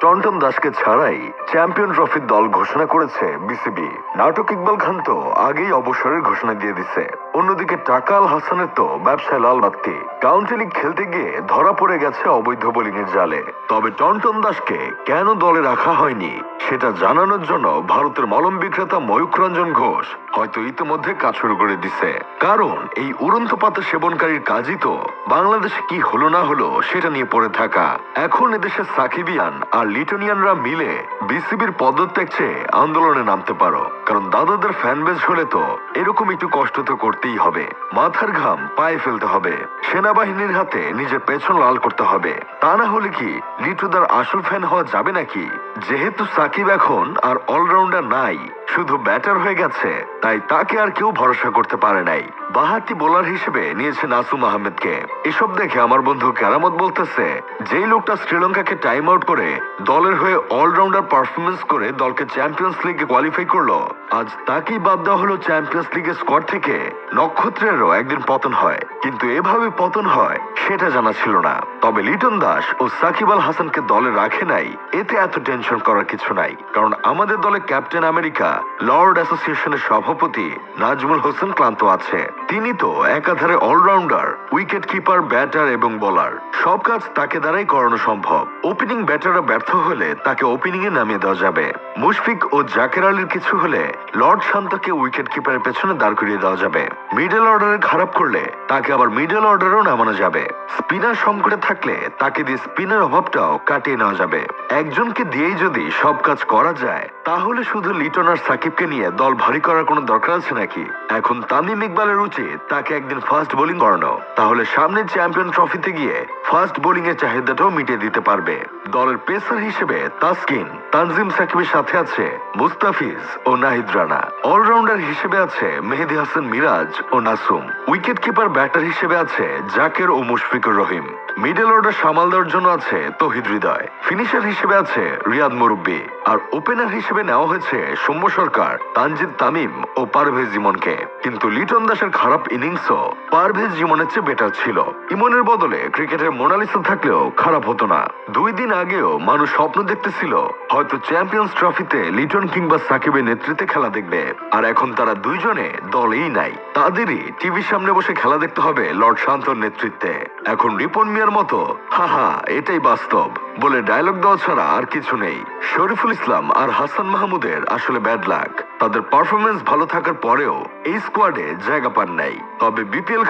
টন্টন দাসকে ছাড়াই চ্যাম্পিয়ন ট্রফির দল ঘোষণা করেছে বিসিবি। নাটক ইকবাল খান তো আগেই অবসরের ঘোষণা দিয়ে দিছে। অন্যদিকে টাকা আল হাসানের তো ব্যবসায় লাল বাত্তি। কাউন্টি লিগ খেলতে গিয়ে ধরা পড়ে গেছে অবৈধ বোলিং এর জালে। তবে টন্টন দাসকে কেন দলে রাখা হয়নি সেটা জানানোর জন্য ভারতের মলম বিক্রেতা ময়ূখ রঞ্জন ঘোষ হয়তো ইতিমধ্যে কাজ শুরু করে দিছে। কারণ এই উড়ন্ত পাতা সেবনকারীর কাজই তো বাংলাদেশে কি হলো না হলো সেটা নিয়ে পড়ে থাকা। এখন এদেশের সাকিবিয়ান আর লিটনিয়ানরা মিলে বিসিবির পদত্যাগ চেয়ে আন্দোলনে নামতে পারো। কারণ দাদাদের ফ্যান বেজ হলে তো এরকম একটু কষ্ট তো করতেই হবে। মাথার ঘাম পায়ে ফেলতে হবে, সেনাবাহিনীর হাতে নিজের পেছন লাল করতে হবে। তা না হলে কি লিটুদার আসল ফ্যান হওয়া যাবে নাকি? যেহেতু সাকিব এখন আর অলরাউন্ডার নাই, শুধু ব্যাটার হয়ে গেছে, তাই তাকে আর কেউ ভরসা করতে পারে নাই। বাহাতি বোলার হিসেবে নিয়েছে নাসুম আহমেদকে। এসব দেখে আমার বন্ধু কেরামত বলতেছে, যেই লোকটা শ্রীলঙ্কাকে টাইম আউট করে দলের হয়ে অলরাউন্ডার পারফরমেন্স করে দলকে চ্যাম্পিয়ন্স লিগে কোয়ালিফাই করলো, আজ তাকেই বাদ দেওয়া হলো চ্যাম্পিয়ন্স লিগের স্কোয়াড থেকে। নক্ষত্রেরও একদিন পতন হয়, কিন্তু এভাবে পতন হয় সেটা জানা ছিল না। তবে লিটন দাস ও সাকিব আল হাসানকে দলে রাখে নাই, এতে এত টেনশন করার কিছু নাই। কারণ আমাদের দলে ক্যাপ্টেন আমেরিকা লর্ড অ্যাসোসিয়েশনের সভাপতি নাজমুল হোসেন ক্লান্ত আছে। তিনি তো একাধারে অলরাউন্ডার, উইকেট কিপার, ব্যাটার এবং বোলার। সব কাজ তাকে দ্বারাই করানো সম্ভব। ওপেনিং ব্যাটাররা ব্যর্থ হলে তাকে ওপেনিং এ নামিয়ে দেওয়া যাবে। মুশফিক ও জাকের আলীর কিছু হলে লর্ড শান্তকে উইকেট কিপারের পেছনে দাঁড় করিয়ে দেওয়া যাবে। মিডল অর্ডারে খারাপ করলে তাকে আবার মিডল অর্ডারেও নামানো যাবে। স্পিনার সংকটে থাকলে তাকে দিয়ে স্পিনের অভাবটাও কাটিয়ে নেওয়া যাবে। একজনকে দিয়েই যদি সব কাজ করা যায়, তাহলে শুধু লিটন আর সাকিবকে নিয়ে দল ভারী করার কোনো দরকার আছে নাকি? এখন তামিম ইকবালের উচিত তাকে একদিন ফাস্ট বোলিং করানো। তাহলে সামনে চ্যাম্পিয়ন ট্রফিতে গিয়ে ফাস্ট বোলিং এর চাহিদাটাও মিটিয়ে দিতে পারবে। দলের পেসার হিসেবে তাসকিন, তানজিম সাকিবের সাথে আছে মুস্তাফিজ ও নাহিদ রানা। অলরাউন্ডার হিসেবে আছে মেহেদী হাসান মিরাজ ও নাসুম। উইকেট কিপার ব্যাটার হিসেবে আছে জাকের ও মুশফিকুর রহিম। মিডল অর্ডার সামাল দেওয়ার জন্য আছে তৌহিদ হৃদয়। ফিনিশার হিসেবে আছে রিয়াদ মুরব্বী। আর ওপেনার হিসেবে নেওয়া হয়েছে সৌম্য সরকার, তানজিদ তামিম ও পারভেজ ইমনকে। কিন্তু লিটন দাসের খারাপ ইনিংসও পারভেজ ইমনের চেয়ে বেটার ছিল। ইমনের বদলে ক্রিকেটের মোনালিসা থাকলেও খারাপ হতো না। 2 দিন আগেও মানুষ স্বপ্ন দেখতেছিল হয়তো চ্যাম্পিয়ন্স ট্রফিতে লিটন কিংবা সাকিবের নেতৃত্বে খেলা দেখবে। আর এখন তারা দুইজনে দলেই নাই। তাদেরই টিভির সামনে বসে খেলা দেখতে হবে লর্ড শান্তর নেতৃত্বে। এখন রিপন মিয়ার মতো হাহা এটাই বাস্তব বলে ডায়লগ দেওয়া ছাড়া আর কিছু নেই। শরীফুল ইসলাম আর হাসান মাহমুদের আসলে ব্যাড লাক। তাদের পারফরমেন্স ভালো থাকার পরেও এই স্কোয়াডে জায়গা পান নাই। তবে বিপিএল